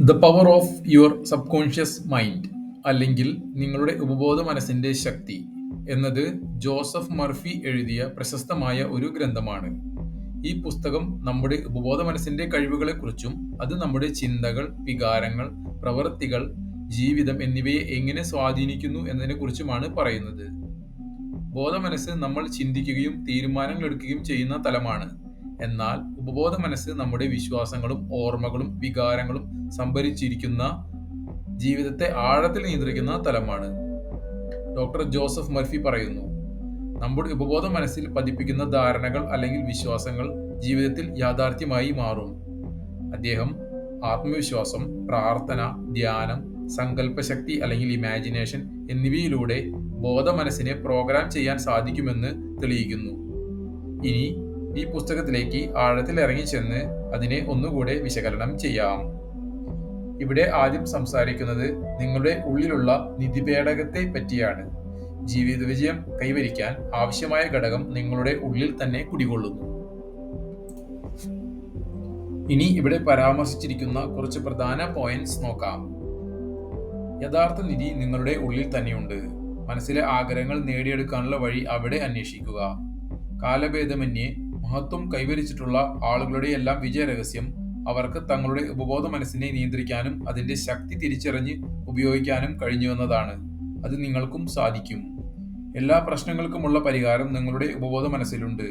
The power of your subconscious mind അല്ലെങ്കിൽ നിങ്ങളുടെ ഉപബോധ മനസ്സിന്റെ ശക്തി എന്നത് ജോസഫ് മർഫി എഴുതിയ പ്രശസ്തമായ ഒരു ഗ്രന്ഥമാണ്. ഈ പുസ്തകം നമ്മുടെ ഉപബോധ മനസ്സിന്റെ കഴിവുകളെക്കുറിച്ചും അത് നമ്മുടെ ചിന്തകൾ, വികാരങ്ങൾ, പ്രവൃത്തികൾ, ജീവിതം എന്നിവയെ എങ്ങനെ സ്വാധീനിക്കുന്നു എന്നതിനെക്കുറിച്ചുമാണ് പറയുന്നത്. ബോധമനസ്സ് നമ്മൾ ചിന്തിക്കുകയും തീരുമാനങ്ങൾ എടുക്കുകയും ചെയ്യുന്ന തലമാണ്. എന്നാൽ ഉപബോധ മനസ്സ് നമ്മുടെ വിശ്വാസങ്ങളും ഓർമ്മകളും വികാരങ്ങളും സംഭരിച്ചിരിക്കുന്ന ജീവിതത്തെ ആഴത്തിൽ നിയന്ത്രിക്കുന്ന തലമാണ്. ഡോക്ടർ ജോസഫ് മർഫി പറയുന്നു, നമ്മുടെ ഉപബോധ മനസ്സിൽ പതിപ്പിക്കുന്ന ധാരണകൾ അല്ലെങ്കിൽ വിശ്വാസങ്ങൾ ജീവിതത്തിൽ യാഥാർത്ഥ്യമായി മാറും. അദ്ദേഹം ആത്മവിശ്വാസം, പ്രാർത്ഥന, ധ്യാനം, സങ്കല്പശക്തി അല്ലെങ്കിൽ ഇമാജിനേഷൻ എന്നിവയിലൂടെ ബോധമനസ്സിനെ പ്രോഗ്രാം ചെയ്യാൻ സാധിക്കുമെന്ന് തെളിയിക്കുന്നു. ഇനി ഈ പുസ്തകത്തിലേക്ക് ആഴത്തിൽ ഇറങ്ങിച്ചെന്ന് അതിനെ ഒന്നുകൂടെ വിശകലനം ചെയ്യാം. ഇവിടെ ആദ്യം സംസാരിക്കുന്നത് നിങ്ങളുടെ ഉള്ളിലുള്ള നിധിപേടകത്തെ പറ്റിയാണ്. ജീവിത വിജയം കൈവരിക്കാൻ ആവശ്യമായ ഘടകം നിങ്ങളുടെ ഉള്ളിൽ തന്നെ കുടികൊള്ളുന്നു. ഇനി ഇവിടെ പരാമർശിച്ചിരിക്കുന്ന കുറച്ച് പ്രധാന പോയിന്റ്സ് നോക്കാം. യഥാർത്ഥ നിധി നിങ്ങളുടെ ഉള്ളിൽ തന്നെയുണ്ട്. മനസ്സിലെ ആഗ്രഹങ്ങൾ നേടിയെടുക്കാനുള്ള വഴി അവിടെ അന്വേഷിക്കുക. കാലഭേദമന്യേ മഹത്വം കൈവരിച്ചിട്ടുള്ള ആളുകളുടെ എല്ലാം വിജയരഹസ്യം അവർക്ക് തങ്ങളുടെ ഉപബോധ മനസ്സിനെ നിയന്ത്രിക്കാനും അതിന്റെ ശക്തി തിരിച്ചറിഞ്ഞ് ഉപയോഗിക്കാനും കഴിഞ്ഞുവെന്നതാണ്. അത് നിങ്ങൾക്കും സാധിക്കും. എല്ലാ പ്രശ്നങ്ങൾക്കുമുള്ള പരിഹാരം നിങ്ങളുടെ ഉപബോധ മനസ്സിലുണ്ട്.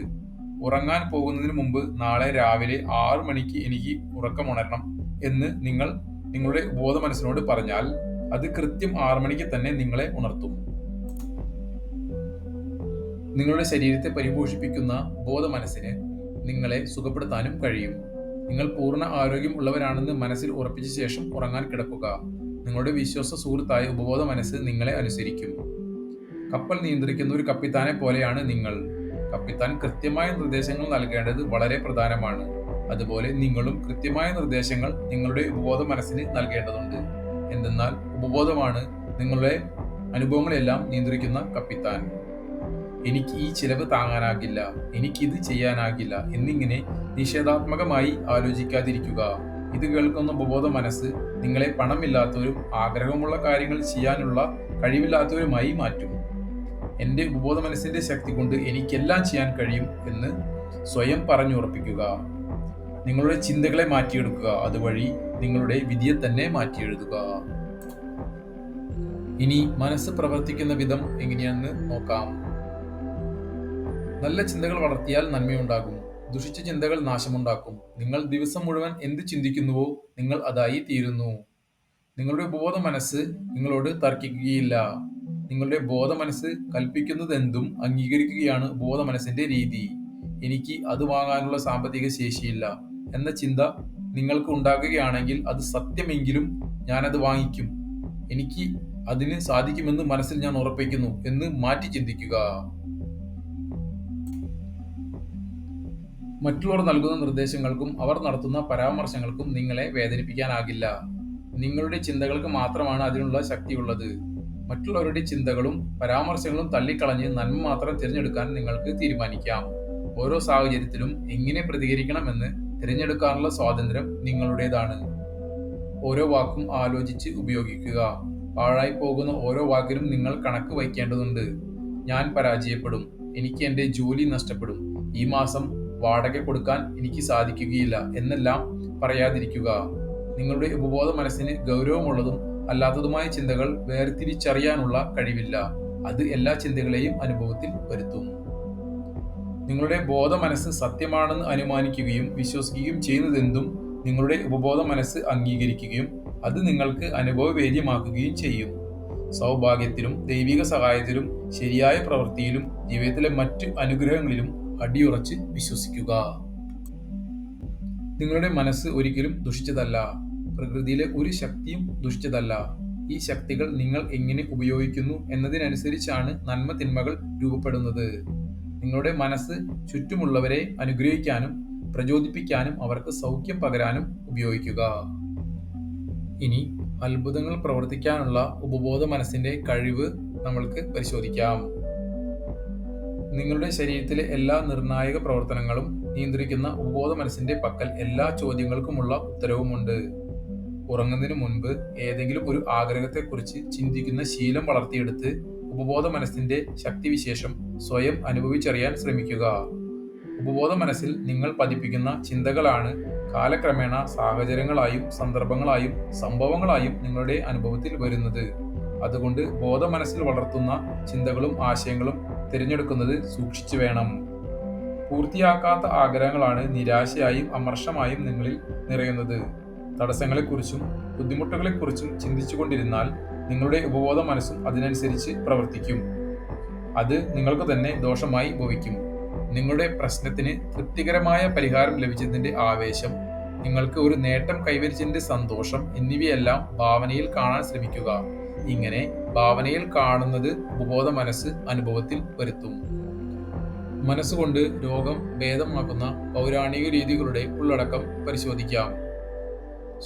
ഉറങ്ങാൻ പോകുന്നതിന് മുമ്പ് നാളെ രാവിലെ 6 മണിക്ക് എനിക്ക് ഉറക്കമുണരണം എന്ന് നിങ്ങൾ നിങ്ങളുടെ ഉപബോധ മനസ്സിനോട് പറഞ്ഞാൽ അത് കൃത്യം 6 മണിക്ക് തന്നെ നിങ്ങളെ ഉണർത്തും. നിങ്ങളുടെ ശരീരത്തെ പരിപോഷിപ്പിക്കുന്ന ബോധ മനസ്സിന് നിങ്ങളെ സുഖപ്പെടുത്താനും കഴിയും. നിങ്ങൾ പൂർണ്ണ ആരോഗ്യം ഉള്ളവരാണെന്ന് മനസ്സിൽ ഉറപ്പിച്ച ശേഷം ഉറങ്ങാൻ കിടക്കുക. നിങ്ങളുടെ വിശ്വാസ സുഹൃത്തായ ഉപബോധ മനസ്സ് നിങ്ങളെ അനുസരിക്കും. കപ്പൽ നിയന്ത്രിക്കുന്ന ഒരു കപ്പിത്താനെ പോലെയാണ് നിങ്ങൾ. കപ്പിത്താൻ കൃത്യമായ നിർദ്ദേശങ്ങൾ നൽകേണ്ടത് വളരെ പ്രധാനമാണ്. അതുപോലെ നിങ്ങളും കൃത്യമായ നിർദ്ദേശങ്ങൾ നിങ്ങളുടെ ഉപബോധ മനസ്സിന് നൽകേണ്ടതുണ്ട്. എന്തെന്നാൽ ഉപബോധമാണ് നിങ്ങളുടെ അനുഭവങ്ങളെല്ലാം നിയന്ത്രിക്കുന്ന കപ്പിത്താൻ. എനിക്ക് ഈ ചിലവ് താങ്ങാനാകില്ല, എനിക്കിത് ചെയ്യാനാകില്ല എന്നിങ്ങനെ നിഷേധാത്മകമായി ആലോചിക്കാതിരിക്കുക. ഇത് കേൾക്കുന്ന ഉപബോധ മനസ്സ് നിങ്ങളെ പണമില്ലാത്തവരും ആഗ്രഹമുള്ള കാര്യങ്ങൾ ചെയ്യാനുള്ള കഴിവില്ലാത്തവരുമായി മാറ്റും. എൻ്റെ ഉപബോധ മനസ്സിന്റെ ശക്തി കൊണ്ട് എനിക്കെല്ലാം ചെയ്യാൻ കഴിയും എന്ന് സ്വയം പറഞ്ഞുറപ്പിക്കുക. നിങ്ങളുടെ ചിന്തകളെ മാറ്റിയെടുക്കുക. അതുവഴി നിങ്ങളുടെ വിധിയെ തന്നെ മാറ്റിയെഴുതുക. ഇനി മനസ്സ് പ്രവർത്തിക്കുന്ന വിധം എങ്ങനെയാണെന്ന് നോക്കാം. നല്ല ചിന്തകൾ വളർത്തിയാൽ നന്മയുണ്ടാകും. ദുഷിച്ച ചിന്തകൾ നാശമുണ്ടാക്കും. നിങ്ങൾ ദിവസം മുഴുവൻ എന്ത് ചിന്തിക്കുന്നുവോ നിങ്ങൾ അതായി തീരുന്നു. നിങ്ങളുടെ ബോധ മനസ്സ് നിങ്ങളോട് തർക്കിക്കുകയില്ല. നിങ്ങളുടെ ബോധ മനസ്സ് കൽപ്പിക്കുന്നതെന്തും അംഗീകരിക്കുകയാണ് ബോധ മനസ്സിന്റെ രീതി. എനിക്ക് അത് വാങ്ങാനുള്ള സാമ്പത്തിക ശേഷിയില്ല എന്ന ചിന്ത നിങ്ങൾക്ക് ഉണ്ടാകുകയാണെങ്കിൽ അത് സത്യമെങ്കിലും ഞാനത് വാങ്ങിക്കും, എനിക്ക് അതിന് സാധിക്കുമെന്ന് മനസ്സിൽ ഞാൻ ഉറപ്പിക്കുന്നു എന്ന് മാറ്റി ചിന്തിക്കുക. മറ്റുള്ളവർ നൽകുന്ന നിർദ്ദേശങ്ങൾക്കും അവർ നടത്തുന്ന പരാമർശങ്ങൾക്കും നിങ്ങളെ വേദനിപ്പിക്കാനാകില്ല. നിങ്ങളുടെ ചിന്തകൾക്ക് മാത്രമാണ് അതിനുള്ള ശക്തിയുള്ളത്. മറ്റുള്ളവരുടെ ചിന്തകളും പരാമർശങ്ങളും തള്ളിക്കളഞ്ഞ് നന്മ മാത്രം തിരഞ്ഞെടുക്കാൻ നിങ്ങൾക്ക് തീരുമാനിക്കാം. ഓരോ സാഹചര്യത്തിലും എങ്ങനെ പ്രതികരിക്കണമെന്ന് തിരഞ്ഞെടുക്കാനുള്ള സ്വാതന്ത്ര്യം നിങ്ങളുടേതാണ്. ഓരോ വാക്കും ആലോചിച്ച് ഉപയോഗിക്കുക. പാഴായി പോകുന്ന ഓരോ വാക്കിനും നിങ്ങൾ കണക്ക് വയ്ക്കേണ്ടതുണ്ട്. ഞാൻ പരാജയപ്പെടും, എനിക്ക് എൻ്റെ ജോലി നഷ്ടപ്പെടും, ഈ മാസം വാടക കൊടുക്കാൻ എനിക്ക് സാധിക്കുകയില്ല എന്നെല്ലാം പറയാതിരിക്കുക. നിങ്ങളുടെ ഉപബോധ മനസ്സിന് ഗൗരവമുള്ളതും അല്ലാത്തതുമായ ചിന്തകൾ വേർതിരിച്ചറിയാനുള്ള കഴിവില്ല. അത് എല്ലാ ചിന്തകളെയും അനുഭവത്തിൽ വരുത്തും. നിങ്ങളുടെ ബോധ മനസ്സ് സത്യമാണെന്ന് അനുമാനിക്കുകയും വിശ്വസിക്കുകയും ചെയ്യുന്നതെന്തും നിങ്ങളുടെ ഉപബോധ മനസ്സ് അംഗീകരിക്കുകയും അത് നിങ്ങൾക്ക് അനുഭവവേദ്യമാക്കുകയും ചെയ്യും. സൗഭാഗ്യത്തിലും ദൈവിക സഹായത്തിലും ശരിയായ പ്രവൃത്തിയിലും ജീവിതത്തിലെ മറ്റ് അനുഗ്രഹങ്ങളിലും അടിയുറച്ച് വിശ്വസിക്കുക. നിങ്ങളുടെ മനസ്സ് ഒരിക്കലും ദുഷിച്ചതല്ല. പ്രകൃതിയിലെ ഒരു ശക്തിയും ദുഷിച്ചതല്ല. ഈ ശക്തികൾ നിങ്ങൾ എങ്ങനെ ഉപയോഗിക്കുന്നു എന്നതിനനുസരിച്ചാണ് നന്മ തിന്മകൾ രൂപപ്പെടുന്നത്. നിങ്ങളുടെ മനസ്സ് ചുറ്റുമുള്ളവരെ അനുഗ്രഹിക്കാനും പ്രചോദിപ്പിക്കാനും അവർക്ക് സൗഖ്യം പകരാനും ഉപയോഗിക്കുക. ഇനി അത്ഭുതങ്ങൾ പ്രവർത്തിക്കാനുള്ള ഉപബോധ മനസ്സിന്റെ കഴിവ് നമ്മൾക്ക് പരിശോധിക്കാം. നിങ്ങളുടെ ശരീരത്തിലെ എല്ലാ നിർണായക പ്രവർത്തനങ്ങളും നിയന്ത്രിക്കുന്ന ഉപബോധ മനസ്സിന്റെ പക്കൽ എല്ലാ ചോദ്യങ്ങൾക്കുമുള്ള ഉത്തരവുമുണ്ട്. ഉറങ്ങുന്നതിന് മുൻപ് ഏതെങ്കിലും ഒരു ആഗ്രഹത്തെക്കുറിച്ച് ചിന്തിക്കുന്ന ശീലം വളർത്തിയെടുത്ത് ഉപബോധ മനസ്സിന്റെ ശക്തിവിശേഷം സ്വയം അനുഭവിച്ചറിയാൻ ശ്രമിക്കുക. ഉപബോധ മനസ്സിൽ നിങ്ങൾ പതിപ്പിക്കുന്ന ചിന്തകളാണ് കാലക്രമേണ സാഹചര്യങ്ങളായും സന്ദർഭങ്ങളായും സംഭവങ്ങളായും നിങ്ങളുടെ അനുഭവത്തിൽ വരുന്നത്. അതുകൊണ്ട് ബോധ മനസ്സിൽ വളർത്തുന്ന ചിന്തകളും ആശയങ്ങളും തിരഞ്ഞെടുക്കുന്നത് സൂക്ഷിച്ചു വേണം. പൂർത്തിയാക്കാത്ത ആഗ്രഹങ്ങളാണ് നിരാശയായും അമർഷമായും നിങ്ങളിൽ നിറയുന്നത്. തടസ്സങ്ങളെക്കുറിച്ചും ബുദ്ധിമുട്ടുകളെക്കുറിച്ചും ചിന്തിച്ചുകൊണ്ടിരുന്നാൽ നിങ്ങളുടെ ഉപബോധ മനസ്സും അതിനനുസരിച്ച് പ്രവർത്തിക്കും. അത് നിങ്ങൾക്ക് തന്നെ ദോഷമായി ഭവിക്കും. നിങ്ങളുടെ പ്രശ്നത്തിന് തൃപ്തികരമായ പരിഹാരം ലഭിച്ചതിന്റെ ആവേശം, നിങ്ങൾക്ക് ഒരു നേട്ടം കൈവരിച്ചതിന്റെ സന്തോഷം എന്നിവയെല്ലാം ഭാവനയിൽ കാണാൻ ശ്രമിക്കുക. ഇങ്ങനെ ഭാവനയിൽ കാണുന്നത് ഉപബോധ മനസ്സ് അനുഭവത്തിൽ വരുത്തും. മനസ്സുകൊണ്ട് രോഗം ഭേദമാക്കുന്ന പൗരാണിക രീതികളുടെ ഉള്ളടക്കം പരിശോധിക്കാം.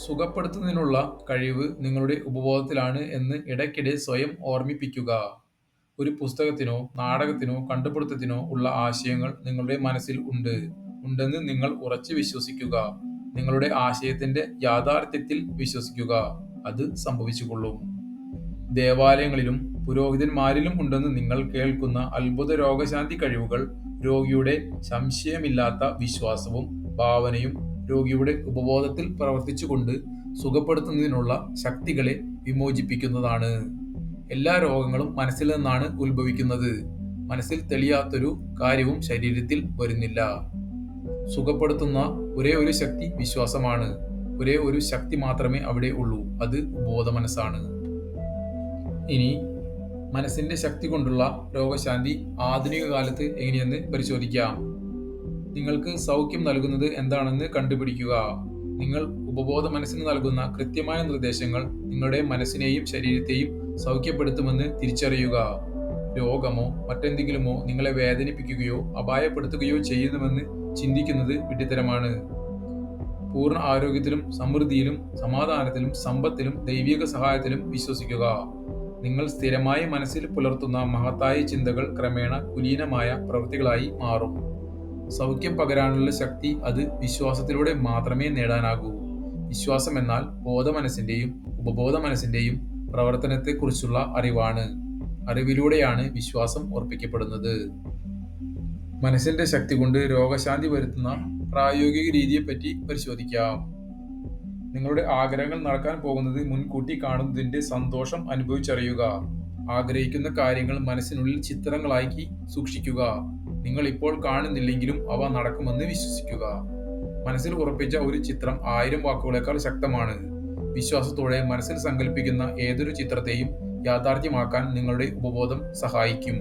സുഖപ്പെടുത്തുന്നതിനുള്ള കഴിവ് നിങ്ങളുടെ ഉപബോധത്തിലാണ് എന്ന് ഇടയ്ക്കിടെ സ്വയം ഓർമ്മിപ്പിക്കുക. ഒരു പുസ്തകത്തിനോ നാടകത്തിനോ കണ്ടുപിടുത്തത്തിനോ ഉള്ള ആശയങ്ങൾ നിങ്ങളുടെ മനസ്സിൽ ഉണ്ടെന്ന് നിങ്ങൾ ഉറച്ചു വിശ്വസിക്കുക. നിങ്ങളുടെ ആശയത്തിന്റെ യാഥാർത്ഥ്യത്തിൽ വിശ്വസിക്കുക. അത് സംഭവിച്ചുകൊള്ളും. ദേവാലയങ്ങളിലും പുരോഹിതന്മാരിലും ഉണ്ടെന്ന് നിങ്ങൾ കേൾക്കുന്ന അത്ഭുത രോഗശാന്തി കഴിവുകൾ രോഗിയുടെ സംശയമില്ലാത്ത വിശ്വാസവും ഭാവനയും രോഗിയുടെ ഉപബോധത്തിൽ പ്രവർത്തിച്ചുകൊണ്ട് സുഖപ്പെടുത്തുന്നതിനുള്ള ശക്തികളെ വിമോചിപ്പിക്കുന്നതാണ്. എല്ലാ രോഗങ്ങളും മനസ്സിൽ നിന്നാണ് ഉത്ഭവിക്കുന്നത്. മനസ്സിൽ തെളിയാത്തൊരു കാര്യവും ശരീരത്തിൽ വരുന്നില്ല. സുഖപ്പെടുത്തുന്ന ഒരേ ഒരു ശക്തി വിശ്വാസമാണ്. ഒരേ ഒരു ശക്തി മാത്രമേ അവിടെ ഉള്ളൂ. അത് ബോധ മനസ്സാണ്. ഇനി മനസ്സിന്റെ ശക്തി കൊണ്ടുള്ള രോഗശാന്തി ആധുനിക കാലത്ത് എങ്ങനെയെന്ന് പരിശോധിക്കാം. നിങ്ങൾക്ക് സൗഖ്യം നൽകുന്നത് എന്താണെന്ന് കണ്ടുപിടിക്കുക. നിങ്ങൾ ഉപബോധ മനസ്സിന് നൽകുന്ന കൃത്യമായ നിർദ്ദേശങ്ങൾ നിങ്ങളുടെ മനസ്സിനെയും ശരീരത്തെയും സൗഖ്യപ്പെടുത്തുമെന്ന് തിരിച്ചറിയുക. രോഗമോ മറ്റെന്തെങ്കിലുമോ നിങ്ങളെ വേദനിപ്പിക്കുകയോ അപായപ്പെടുത്തുകയോ ചെയ്യുന്നുവെന്ന് ചിന്തിക്കുന്നത് വിഡ്ഢിത്തരമാണ്. പൂർണ്ണ ആരോഗ്യത്തിലും സമൃദ്ധിയിലും സമാധാനത്തിലും സമ്പത്തിലും ദൈവിക സഹായത്തിലും വിശ്വസിക്കുക. നിങ്ങൾ സ്ഥിരമായി മനസ്സിൽ പുലർത്തുന്ന മഹത്തായ ചിന്തകൾ ക്രമേണ കുലീനമായ പ്രവൃത്തികളായി മാറും. സൗഖ്യം പകരാനുള്ള ശക്തി അത് വിശ്വാസത്തിലൂടെ മാത്രമേ നേടാനാകൂ. വിശ്വാസം എന്നാൽ ബോധ മനസ്സിന്റെയും ഉപബോധ മനസ്സിന്റെയും പ്രവർത്തനത്തെക്കുറിച്ചുള്ള അറിവാണ്. അറിവിലൂടെയാണ് വിശ്വാസം ഉറപ്പിക്കപ്പെടുന്നത്. മനസ്സിന്റെ ശക്തി കൊണ്ട് രോഗശാന്തി വരുത്തുന്ന പ്രായോഗിക രീതിയെപ്പറ്റി പരിശോധിക്കാം. നിങ്ങളുടെ ആഗ്രഹങ്ങൾ നടക്കാൻ പോകുന്നത് മുൻകൂട്ടി കാണുന്നതിന്റെ സന്തോഷം അനുഭവിച്ചറിയുക. ആഗ്രഹിക്കുന്ന കാര്യങ്ങൾ മനസ്സിനുള്ളിൽ ചിത്രങ്ങളാക്കി സൂക്ഷിക്കുക. നിങ്ങൾ ഇപ്പോൾ കാണുന്നില്ലെങ്കിലും അവ നടക്കുമെന്ന് വിശ്വസിക്കുക. മനസ്സിൽ ഉറപ്പിച്ച ഒരു ചിത്രം 1000 വാക്കുകളേക്കാൾ ശക്തമാണ്. വിശ്വാസത്തോടെ മനസ്സിൽ സങ്കല്പിക്കുന്ന ഏതൊരു ചിത്രത്തെയും യാഥാർത്ഥ്യമാക്കാൻ നിങ്ങളുടെ ഉപബോധം സഹായിക്കും.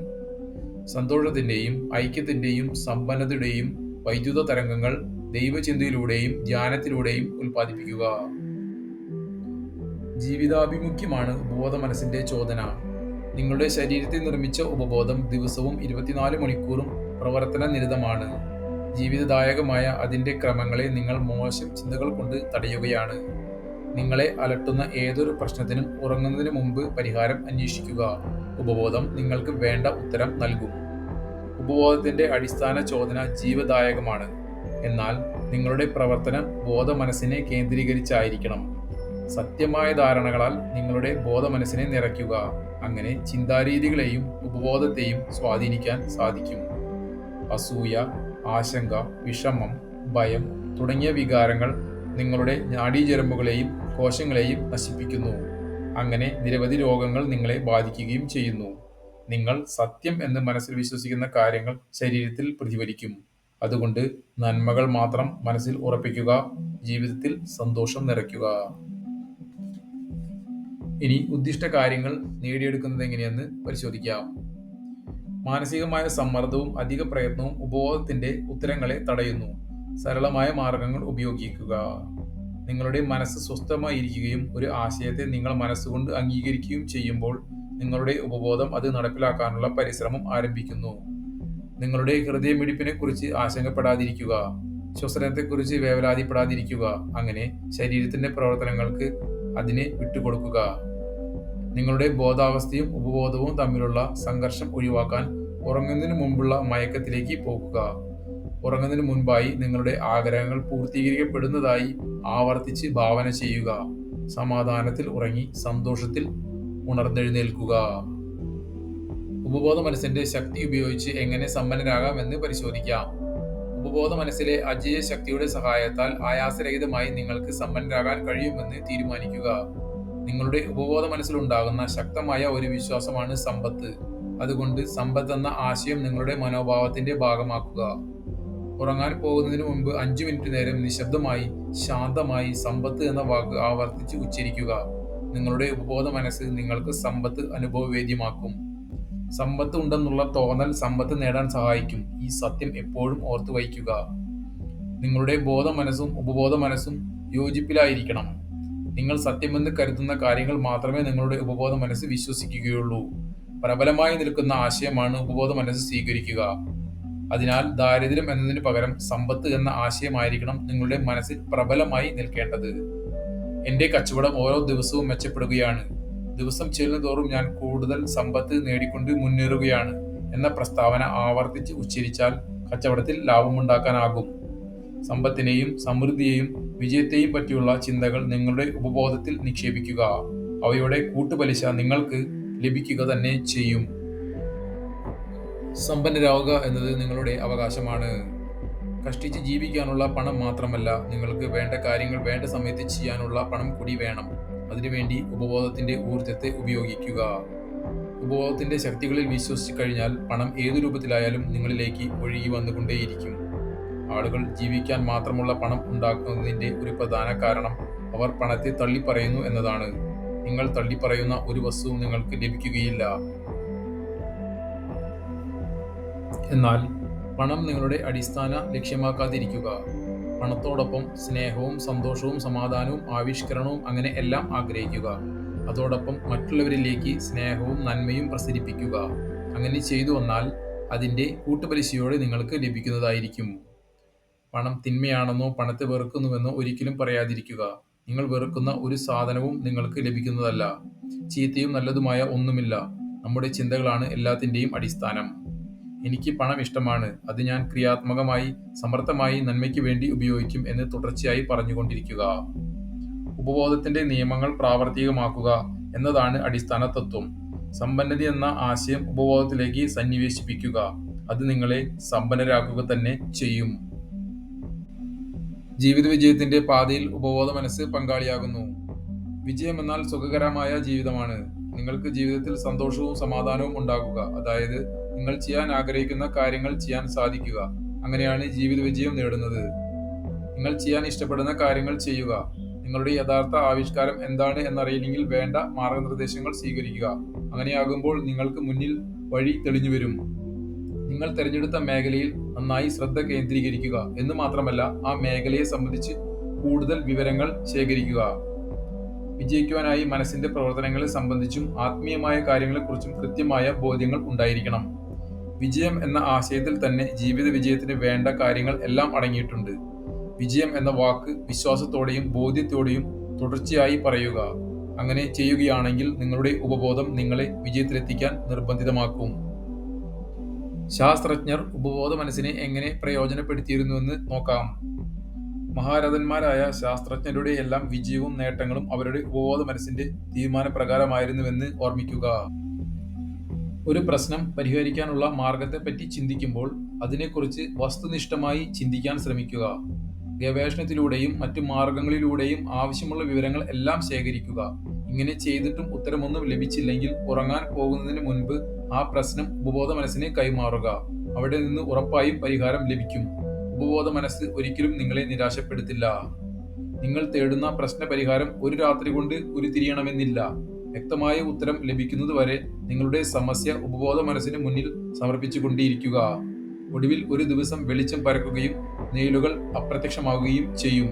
സന്തോഷത്തിന്റെയും ഐക്യത്തിന്റെയും സമ്പന്നതയുടെയും വൈദ്യുത തരംഗങ്ങൾ ദൈവചിന്തയിലൂടെയും ധ്യാനത്തിലൂടെയും ഉൽപ്പാദിപ്പിക്കുക. ജീവിതാഭിമുഖ്യമാണ് ഉപബോധ മനസ്സിന്റെ ചോദന. നിങ്ങളുടെ ശരീരത്തെ നിർമ്മിച്ച ഉപബോധം ദിവസവും 24 മണിക്കൂറും പ്രവർത്തന നിരതമാണ്. ജീവിതദായകമായ അതിന്റെ ക്രമങ്ങളെ നിങ്ങൾ മോശം ചിന്തകൾ കൊണ്ട് തടയുകയാണ്. നിങ്ങളെ അലട്ടുന്ന ഏതൊരു പ്രശ്നത്തിനും ഉറങ്ങുന്നതിന് മുമ്പ് പരിഹാരം അന്വേഷിക്കുക. ഉപബോധം നിങ്ങൾക്ക് വേണ്ട ഉത്തരം നൽകും. ഉപബോധത്തിന്റെ അടിസ്ഥാന ചോദന ജീവദായകമാണ്. എന്നാൽ നിങ്ങളുടെ പ്രവർത്തനം ബോധ മനസ്സിനെ കേന്ദ്രീകരിച്ചായിരിക്കണം. സത്യമായ ധാരണകളാൽ നിങ്ങളുടെ ബോധ മനസ്സിനെ നിറയ്ക്കുക. അങ്ങനെ ചിന്താരീതികളെയും ഉപബോധത്തെയും സ്വാധീനിക്കാൻ സാധിക്കും. അസൂയ, ആശങ്ക, വിഷമം, ഭയം തുടങ്ങിയ വികാരങ്ങൾ നിങ്ങളുടെ നാഡീഞരമ്പുകളെയും കോശങ്ങളെയും നശിപ്പിക്കുന്നു. അങ്ങനെ നിരവധി രോഗങ്ങൾ നിങ്ങളെ ബാധിക്കുകയും ചെയ്യുന്നു. നിങ്ങൾ സത്യം എന്ന് മനസ്സിൽ വിശ്വസിക്കുന്ന കാര്യങ്ങൾ ശരീരത്തിൽ പ്രതിഫലിക്കും. അതുകൊണ്ട് നന്മകൾ മാത്രം മനസ്സിൽ ഉറപ്പിക്കുക. ജീവിതത്തിൽ സന്തോഷം നിറയ്ക്കുക. ഇനി ഉദ്ദിഷ്ട കാര്യങ്ങൾ നേടിയെടുക്കുന്നത് എങ്ങനെയെന്ന് പരിശോധിക്കാം. മാനസികമായ സമ്മർദ്ദവും അധിക പ്രയത്നവും ഉപബോധത്തിന്റെ ഉത്തരങ്ങളെ തടയുന്നു. സരളമായ മാർഗങ്ങൾ ഉപയോഗിക്കുക. നിങ്ങളുടെ മനസ്സ് സ്വസ്ഥമായിരിക്കുകയും ഒരു ആശയത്തെ നിങ്ങൾ മനസ്സുകൊണ്ട് അംഗീകരിക്കുകയും ചെയ്യുമ്പോൾ നിങ്ങളുടെ ഉപബോധം അത് നടപ്പിലാക്കാനുള്ള പരിശ്രമം ആരംഭിക്കുന്നു. നിങ്ങളുടെ ഹൃദയമിടിപ്പിനെ കുറിച്ച് ആശങ്കപ്പെടാതിരിക്കുക. ശ്വസനത്തെക്കുറിച്ച് വേവലാതിപ്പെടാതിരിക്കുക. അങ്ങനെ ശരീരത്തിന്റെ പ്രവർത്തനങ്ങൾക്ക് അതിനെ വിട്ടുകൊടുക്കുക. നിങ്ങളുടെ ബോധാവസ്ഥയും ഉപബോധവും തമ്മിലുള്ള സംഘർഷം ഒഴിവാക്കാൻ ഉറങ്ങുന്നതിന് മുമ്പുള്ള മയക്കത്തിലേക്ക് പോകുക. ഉറങ്ങുന്നതിന് മുൻപായി നിങ്ങളുടെ ആഗ്രഹങ്ങൾ പൂർത്തീകരിക്കപ്പെടുന്നതായി ആവർത്തിച്ച് ഭാവന ചെയ്യുക. സമാധാനത്തിൽ ഉറങ്ങി സന്തോഷത്തിൽ ഉണർന്നെഴുന്നേൽക്കുക. ഉപബോധ മനസ്സിന്റെ ശക്തി ഉപയോഗിച്ച് എങ്ങനെ സമ്പന്നരാകാം എന്ന് പരിശോധിക്കാം. ഉപബോധ മനസ്സിലെ അജേയ ശക്തിയുടെ സഹായത്താൽ ആയാസരഹിതമായി നിങ്ങൾക്ക് സമ്പന്നരാകാൻ കഴിയുമെന്ന് തീരുമാനിക്കുക. നിങ്ങളുടെ ഉപബോധ മനസ്സിലുണ്ടാകുന്ന ശക്തമായ ഒരു വിശ്വാസമാണ് സമ്പത്ത്. അതുകൊണ്ട് സമ്പത്ത് എന്ന ആശയം നിങ്ങളുടെ മനോഭാവത്തിന്റെ ഭാഗമാക്കുക. ഉറങ്ങാൻ പോകുന്നതിന് മുമ്പ് 5 മിനിറ്റ് നേരം നിശബ്ദമായി ശാന്തമായി സമ്പത്ത് എന്ന വാക്ക് ആവർത്തിച്ച് ഉച്ചരിക്കുക. നിങ്ങളുടെ ഉപബോധ മനസ്സ് നിങ്ങൾക്ക് സമ്പത്ത് അനുഭവവേദ്യമാക്കും. സമ്പത്ത് ഉണ്ടെന്നുള്ള തോന്നൽ സമ്പത്ത് നേടാൻ സഹായിക്കും. ഈ സത്യം എപ്പോഴും ഓർത്തു വയ്ക്കുക. നിങ്ങളുടെ ബോധ മനസ്സും ഉപബോധ മനസ്സും യോജിപ്പിലായിരിക്കണം. നിങ്ങൾ സത്യമെന്ന് കരുതുന്ന കാര്യങ്ങൾ മാത്രമേ നിങ്ങളുടെ ഉപബോധ മനസ്സ് വിശ്വസിക്കുകയുള്ളൂ. പ്രബലമായി നിൽക്കുന്ന ആശയമാണ് ഉപബോധ മനസ്സ് സ്വീകരിക്കുക. അതിനാൽ ദാരിദ്ര്യം എന്നതിന് പകരം സമ്പത്ത് എന്ന ആശയമായിരിക്കണം നിങ്ങളുടെ മനസ്സിൽ പ്രബലമായി നിൽക്കേണ്ടത്. എന്റെ കച്ചവടം ഓരോ ദിവസവും മെച്ചപ്പെടുകയാണ്. ദിവസം ചെല്ലുന്തോറും ഞാൻ കൂടുതൽ സമ്പത്ത് നേടിക്കൊണ്ട് മുന്നേറുകയാണ് എന്ന പ്രസ്താവന ആവർത്തിച്ച് ഉച്ചരിച്ചാൽ കച്ചവടത്തിൽ ലാഭമുണ്ടാക്കാനാകും. സമ്പത്തിനെയും സമൃദ്ധിയെയും വിജയത്തെയും പറ്റിയുള്ള ചിന്തകൾ നിങ്ങളുടെ ഉപബോധത്തിൽ നിക്ഷേപിക്കുക. അവയുടെ കൂട്ടുപലിശ നിങ്ങൾക്ക് ലഭിക്കുക തന്നെ ചെയ്യും. സമ്പന്നരാവുക എന്നത് നിങ്ങളുടെ അവകാശമാണ്. കഷ്ടിച്ച് ജീവിക്കാനുള്ള പണം മാത്രമല്ല, നിങ്ങൾക്ക് വേണ്ട കാര്യങ്ങൾ വേണ്ട സമയത്ത് ചെയ്യാനുള്ള പണം കൂടി വേണം. അതിനുവേണ്ടി ഉപബോധത്തിന്റെ ഊർജ്ജത്തെ ഉപയോഗിക്കുക. ഉപബോധത്തിന്റെ ശക്തികളിൽ വിശ്വസിച്ചു കഴിഞ്ഞാൽ പണം ഏതു രൂപത്തിലായാലും നിങ്ങളിലേക്ക് ഒഴുകി വന്നുകൊണ്ടേയിരിക്കും. ആളുകൾ ജീവിക്കാൻ മാത്രമുള്ള പണം ഉണ്ടാക്കുന്നതിന്റെ ഒരു പ്രധാന കാരണം അവർ പണത്തെ തള്ളിപ്പറയുന്നു എന്നതാണ്. നിങ്ങൾ തള്ളിപ്പറയുന്ന ഒരു വസ്തുവും നിങ്ങൾക്ക് ലഭിക്കുകയില്ല. എന്നാൽ പണം നിങ്ങളുടെ അടിസ്ഥാന ലക്ഷ്യമാക്കാതിരിക്കുക. പണത്തോടൊപ്പം സ്നേഹവും സന്തോഷവും സമാധാനവും ആവിഷ്കരണവും അങ്ങനെ എല്ലാം ആഗ്രഹിക്കുക. അതോടൊപ്പം മറ്റുള്ളവരിലേക്ക് സ്നേഹവും നന്മയും പ്രസരിപ്പിക്കുക. അങ്ങനെ ചെയ്തു വന്നാൽ അതിൻ്റെ കൂട്ടുപലിശയോടെ നിങ്ങൾക്ക് ലഭിക്കുന്നതായിരിക്കും. പണം തിന്മയാണെന്നോ പണത്തെ വെറുക്കുന്നുവെന്നോ ഒരിക്കലും പറയാതിരിക്കുക. നിങ്ങൾ വെറുക്കുന്ന ഒരു സാധനവും നിങ്ങൾക്ക് ലഭിക്കുന്നതല്ല. ചീത്തയും നല്ലതുമായ ഒന്നുമില്ല. നമ്മുടെ ചിന്തകളാണ് എല്ലാത്തിൻ്റെയും അടിസ്ഥാനം. എനിക്ക് പണം ഇഷ്ടമാണ്, അത് ഞാൻ ക്രിയാത്മകമായി സമർത്ഥമായി നന്മയ്ക്ക് വേണ്ടി ഉപയോഗിക്കും എന്ന് തുടർച്ചയായി പറഞ്ഞുകൊണ്ടിരിക്കുക. ഉപബോധത്തിന്റെ നിയമങ്ങൾ പ്രാവർത്തികമാക്കുക എന്നതാണ് അടിസ്ഥാന തത്വം. സമ്പന്നത എന്ന ആശയം ഉപബോധത്തിലേക്ക് സന്നിവേശിപ്പിക്കുക. അത് നിങ്ങളെ സമ്പന്നരാക്കുക തന്നെ ചെയ്യും. ജീവിത വിജയത്തിന്റെ പാതയിൽ ഉപബോധ മനസ്സ് പങ്കാളിയാകുന്നു. വിജയം എന്നാൽ സുഖകരമായ ജീവിതമാണ്. നിങ്ങൾക്ക് ജീവിതത്തിൽ സന്തോഷവും സമാധാനവും ഉണ്ടാകുക, അതായത് നിങ്ങൾ ചെയ്യാൻ ആഗ്രഹിക്കുന്ന കാര്യങ്ങൾ ചെയ്യാൻ സാധിക്കുക. അങ്ങനെയാണ് ജീവിത വിജയം നേടുന്നത്. നിങ്ങൾ ചെയ്യാൻ ഇഷ്ടപ്പെടുന്ന കാര്യങ്ങൾ ചെയ്യുക. നിങ്ങളുടെ യഥാർത്ഥ ആവിഷ്കാരം എന്താണ് എന്നറിയില്ലെങ്കിൽ വേണ്ട മാർഗനിർദ്ദേശങ്ങൾ സ്വീകരിക്കുക. അങ്ങനെയാകുമ്പോൾ നിങ്ങൾക്ക് മുന്നിൽ വഴി തെളിഞ്ഞു വരും. നിങ്ങൾ തിരഞ്ഞെടുത്ത മേഖലയിൽ നന്നായി ശ്രദ്ധ കേന്ദ്രീകരിക്കുക എന്ന് മാത്രമല്ല, ആ മേഖലയെ സംബന്ധിച്ച് കൂടുതൽ വിവരങ്ങൾ ശേഖരിക്കുക. വിജയിക്കുവാനായി മനസ്സിന്റെ പ്രവർത്തനങ്ങളെ സംബന്ധിച്ചും ആത്മീയമായ കാര്യങ്ങളെക്കുറിച്ചും കൃത്യമായ ബോധ്യങ്ങൾ ഉണ്ടായിരിക്കണം. വിജയം എന്ന ആശയത്തിൽ തന്നെ ജീവിത വിജയത്തിന് വേണ്ട കാര്യങ്ങൾ എല്ലാം അടങ്ങിയിട്ടുണ്ട്. വിജയം എന്ന വാക്ക് വിശ്വാസത്തോടെയും ബോധ്യത്തോടെയും തുടർച്ചയായി പറയുക. അങ്ങനെ ചെയ്യുകയാണെങ്കിൽ നിങ്ങളുടെ ഉപബോധം നിങ്ങളെ വിജയത്തിലെത്തിക്കാൻ നിർബന്ധിതമാക്കും. ശാസ്ത്രജ്ഞർ ഉപബോധ മനസ്സിനെ എങ്ങനെ പ്രയോജനപ്പെടുത്തിയിരുന്നുവെന്ന് നോക്കാം. മഹാരഥന്മാരായ ശാസ്ത്രജ്ഞരുടെ എല്ലാം വിജയവും നേട്ടങ്ങളും അവരുടെ ഉപബോധ മനസ്സിന്റെ തീരുമാനപ്രകാരമായിരുന്നുവെന്ന് ഓർമ്മിക്കുക. ഒരു പ്രശ്നം പരിഹരിക്കാനുള്ള മാർഗത്തെപ്പറ്റി ചിന്തിക്കുമ്പോൾ അതിനെക്കുറിച്ച് വസ്തുനിഷ്ഠമായി ചിന്തിക്കാൻ ശ്രമിക്കുക. ഗവേഷണത്തിലൂടെയും മറ്റു മാർഗങ്ങളിലൂടെയും ആവശ്യമുള്ള വിവരങ്ങൾ എല്ലാം ശേഖരിക്കുക. ഇങ്ങനെ ചെയ്തിട്ടും ഉത്തരമൊന്നും ലഭിച്ചില്ലെങ്കിൽ ഉറങ്ങാൻ പോകുന്നതിന് മുൻപ് ആ പ്രശ്നം ഉപബോധ മനസ്സിനെ കൈമാറുക. അവിടെ നിന്ന് ഉറപ്പായും പരിഹാരം ലഭിക്കും. ഉപബോധ മനസ്സ് ഒരിക്കലും നിങ്ങളെ നിരാശപ്പെടുത്തില്ല. നിങ്ങൾ തേടുന്ന പ്രശ്ന പരിഹാരം ഒരു രാത്രി കൊണ്ട് ഉരുത്തിരിയണമെന്നില്ല. വ്യക്തമായ ഉത്തരം ലഭിക്കുന്നതുവരെ നിങ്ങളുടെ സമസ്യ ഉപബോധ മനസ്സിന് മുന്നിൽ സമർപ്പിച്ചുകൊണ്ടിരിക്കുക. ഒടുവിൽ ഒരു ദിവസം വെളിച്ചം പരക്കുകയും നിഴലുകൾ അപ്രത്യക്ഷമാവുകയും ചെയ്യും.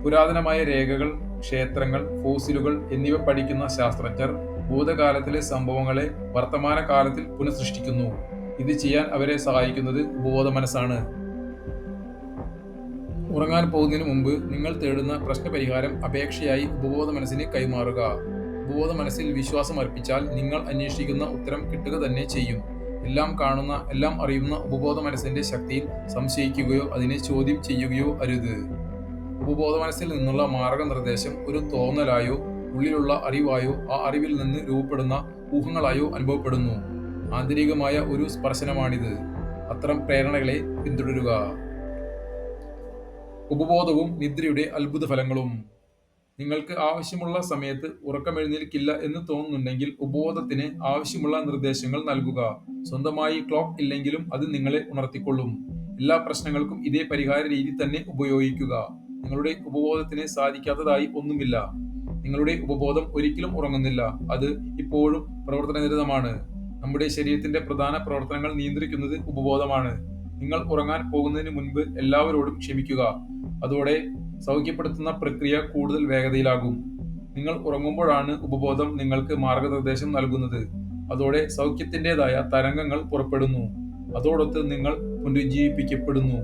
പുരാതനമായ രേഖകൾ, ക്ഷേത്രങ്ങൾ, ഫോസിലുകൾ എന്നിവ പഠിക്കുന്ന ശാസ്ത്രജ്ഞർ ഭൂതകാലത്തിലെ സംഭവങ്ങളെ വർത്തമാനകാലത്തിൽ പുനഃസൃഷ്ടിക്കുന്നു. ഇത് ചെയ്യാൻ അവരെ സഹായിക്കുന്നത് ഉപബോധ മനസ്സാണ്. ഉറങ്ങാൻ പോകുന്നതിന് മുമ്പ് നിങ്ങൾ തേടുന്ന പ്രശ്നപരിഹാരം അപേക്ഷയായി ഉപബോധ മനസ്സിന് കൈമാറുക. ഉപബോധ മനസ്സിൽ വിശ്വാസം അർപ്പിച്ചാൽ നിങ്ങൾ അന്വേഷിക്കുന്ന ഉത്തരം കിട്ടുക തന്നെ ചെയ്യും. എല്ലാം കാണുന്ന, എല്ലാം അറിയുന്ന ഉപബോധ മനസ്സിന്റെ ശക്തിയിൽ സംശയിക്കുകയോ അതിനെ ചോദ്യം ചെയ്യുകയോ അരുത്. ഉപബോധ മനസ്സിൽ നിന്നുള്ള മാർഗനിർദ്ദേശം ഒരു തോന്നലായോ ഉള്ളിലുള്ള അറിവായോ ആ അറിവിൽ നിന്ന് രൂപപ്പെടുന്ന ഊഹങ്ങളായോ അനുഭവപ്പെടുന്നു. ആന്തരികമായ ഒരു സ്പർശനമാണിത്. അത്തരം പ്രേരണകളെ പിന്തുടരുക. ഉപബോധവും നിദ്രയുടെ അത്ഭുത ഫലങ്ങളും. നിങ്ങൾക്ക് ആവശ്യമുള്ള സമയത്ത് ഉറക്കമെഴുന്നേൽക്കില്ല എന്ന് തോന്നുന്നുണ്ടെങ്കിൽ ഉപബോധത്തിന് ആവശ്യമുള്ള നിർദ്ദേശങ്ങൾ നൽകുക. സ്വന്തമായി ക്ലോക്ക് ഇല്ലെങ്കിലും അത് നിങ്ങളെ ഉണർത്തിക്കൊള്ളും. എല്ലാ പ്രശ്നങ്ങൾക്കും ഇതേ പരിഹാര രീതി തന്നെ ഉപയോഗിക്കുക. നിങ്ങളുടെ ഉപബോധത്തിന് സാധിക്കാത്തതായി ഒന്നുമില്ല. നിങ്ങളുടെ ഉപബോധം ഒരിക്കലും ഉറങ്ങുന്നില്ല. അത് ഇപ്പോഴും പ്രവർത്തനനിരതമാണ്. നമ്മുടെ ശരീരത്തിന്റെ പ്രധാന പ്രവർത്തനങ്ങൾ നിയന്ത്രിക്കുന്നത് ഉപബോധമാണ്. നിങ്ങൾ ഉറങ്ങാൻ പോകുന്നതിന് മുൻപ് എല്ലാവരോടും ക്ഷമിക്കുക. അതോടെ സൗഖ്യപ്പെടുത്തുന്ന പ്രക്രിയ കൂടുതൽ വേഗതയിലാകും. നിങ്ങൾ ഉറങ്ങുമ്പോഴാണ് ഉപബോധം നിങ്ങൾക്ക് മാർഗനിർദ്ദേശം നൽകുന്നത്. അതോടെ സൗഖ്യത്തിൻ്റെതായ തരംഗങ്ങൾ പുറപ്പെടുന്നു. അതോടൊത്ത് നിങ്ങൾ പുനരുജ്ജീവിപ്പിക്കപ്പെടുന്നു.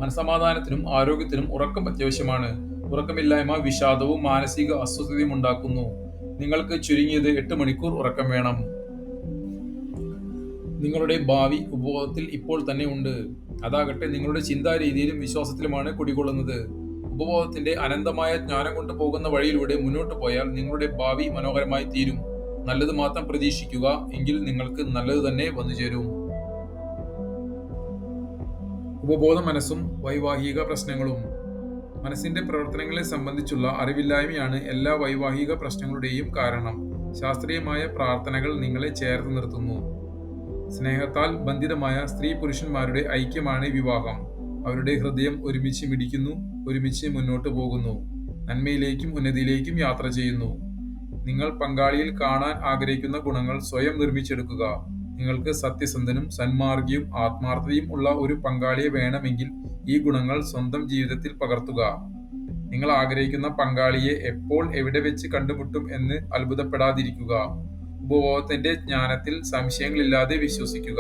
മനസമാധാനത്തിനും ആരോഗ്യത്തിനും ഉറക്കം അത്യാവശ്യമാണ്. ഉറക്കമില്ലായ്മ വിഷാദവും മാനസിക അസ്വസ്ഥതയും ഉണ്ടാക്കുന്നു. നിങ്ങൾക്ക് ചുരുങ്ങിയത് 8 മണിക്കൂർ ഉറക്കം വേണം. നിങ്ങളുടെ ഭാവി ഉപബോധത്തിൽ ഇപ്പോൾ തന്നെ ഉണ്ട്. അതാകട്ടെ നിങ്ങളുടെ ചിന്താരീതിയിലും വിശ്വാസത്തിലുമാണ് കുടികൊള്ളുന്നത്. ഉപബോധത്തിന്റെ അനന്തമായ ജ്ഞാനം കൊണ്ട് പോകുന്ന വഴിയിലൂടെ മുന്നോട്ട് പോയാൽ നിങ്ങളുടെ ഭാവി മനോഹരമായി തീരും. നല്ലത് മാത്രം പ്രതീക്ഷിക്കുക, എങ്കിൽ നിങ്ങൾക്ക് നല്ലത് തന്നെ വന്നുചേരും. ഉപബോധ മനസ്സും വൈവാഹിക പ്രശ്നങ്ങളും. മനസ്സിന്റെ പ്രവർത്തനങ്ങളെ സംബന്ധിച്ചുള്ള അറിവില്ലായ്മയാണ് എല്ലാ വൈവാഹിക പ്രശ്നങ്ങളുടെയും കാരണം. ശാസ്ത്രീയമായ പ്രാർത്ഥനകൾ നിങ്ങളെ ചേർത്ത് നിർത്തുന്നു. സ്നേഹത്താൽ ബന്ധിതമായ സ്ത്രീ പുരുഷന്മാരുടെ ഐക്യമാണ് വിവാഹം. അവരുടെ ഹൃദയം ഒരുമിച്ച് മിടിക്കുന്നു, ഒരുമിച്ച് മുന്നോട്ട് പോകുന്നു, നന്മയിലേക്കും ഉന്നതിയിലേക്കും യാത്ര ചെയ്യുന്നു. നിങ്ങൾ പങ്കാളിയിൽ കാണാൻ ആഗ്രഹിക്കുന്ന ഗുണങ്ങൾ സ്വയം നിർമ്മിച്ചെടുക്കുക. നിങ്ങൾക്ക് സത്യസന്ധനും സന്മാർഗിയും ആത്മാർത്ഥതയും ഉള്ള ഒരു പങ്കാളിയെ വേണമെങ്കിൽ ഈ ഗുണങ്ങൾ സ്വന്തം ജീവിതത്തിൽ പകർത്തുക. നിങ്ങൾ ആഗ്രഹിക്കുന്ന പങ്കാളിയെ എപ്പോൾ എവിടെ വെച്ച് കണ്ടുമുട്ടും എന്ന് അത്ഭുതപ്പെടാതിരിക്കുക. ഉപബോധത്തിന്റെ ജ്ഞാനത്തിൽ സംശയങ്ങളില്ലാതെ വിശ്വസിക്കുക.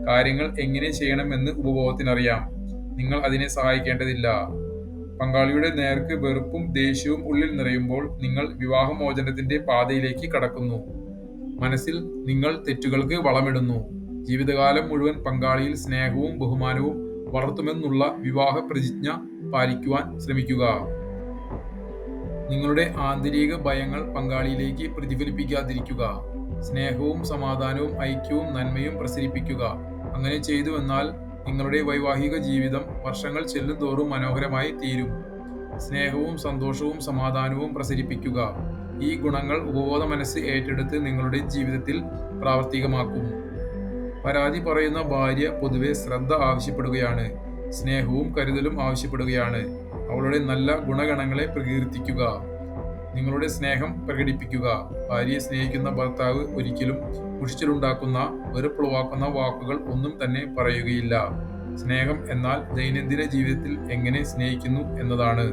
കാര്യങ്ങൾ എങ്ങനെ ചെയ്യണമെന്ന് ഉപബോധത്തിനറിയാം. നിങ്ങൾ അതിനെ സഹായിക്കേണ്ടതില്ല. പങ്കാളിയുടെ നേർക്ക് വെറുപ്പും ദേഷ്യവും ഉള്ളിൽ നിറയുമ്പോൾ നിങ്ങൾ വിവാഹമോചനത്തിന്റെ പാതയിലേക്ക് കടക്കുന്നു. മനസ്സിൽ നിങ്ങൾ തെറ്റുകൾക്ക് വളമിടുന്നു. ജീവിതകാലം മുഴുവൻ പങ്കാളിയിൽ സ്നേഹവും ബഹുമാനവും വളർത്തുമെന്നുള്ള വിവാഹ പ്രതിജ്ഞ പാലിക്കുവാൻ ശ്രമിക്കുക. നിങ്ങളുടെ ആന്തരിക ഭയങ്ങൾ പങ്കാളിയിലേക്ക് പ്രതിഫലിപ്പിക്കാതിരിക്കുക. സ്നേഹവും സമാധാനവും ഐക്യവും നന്മയും പ്രസരിപ്പിക്കുക. അങ്ങനെ ചെയ്തുവെന്നാൽ നിങ്ങളുടെ വൈവാഹിക ജീവിതം വർഷങ്ങൾ ചെല്ലുന്തോറും മനോഹരമായി തീരും. സ്നേഹവും സന്തോഷവും സമാധാനവും പ്രസരിപ്പിക്കുക. ഈ ഗുണങ്ങൾ ഉപബോധ മനസ്സ് ഏറ്റെടുത്ത് നിങ്ങളുടെ ജീവിതത്തിൽ പ്രാവർത്തികമാക്കും. പരാതി പറയുന്ന ഭാര്യ പൊതുവെ ശ്രദ്ധ ആവശ്യപ്പെടുകയാണ്. സ്നേഹവും കരുതലും ആവശ്യപ്പെടുകയാണ്. അവളുടെ നല്ല ഗുണഗണങ്ങളെ പ്രകീർത്തിക്കുക. നിങ്ങളുടെ സ്നേഹം പ്രകടിപ്പിക്കുക. ഭാര്യയെ സ്നേഹിക്കുന്ന ഭർത്താവ് ഒരിക്കലും മുഷിച്ചിലുണ്ടാക്കുന്ന വെറുപ്പുളവാക്കുന്ന വാക്കുകൾ ഒന്നും തന്നെ പറയുകയില്ല. സ്നേഹം എന്നാൽ ദൈനംദിന ജീവിതത്തിൽ എങ്ങനെ സ്നേഹിക്കുന്നു എന്നതാണ്.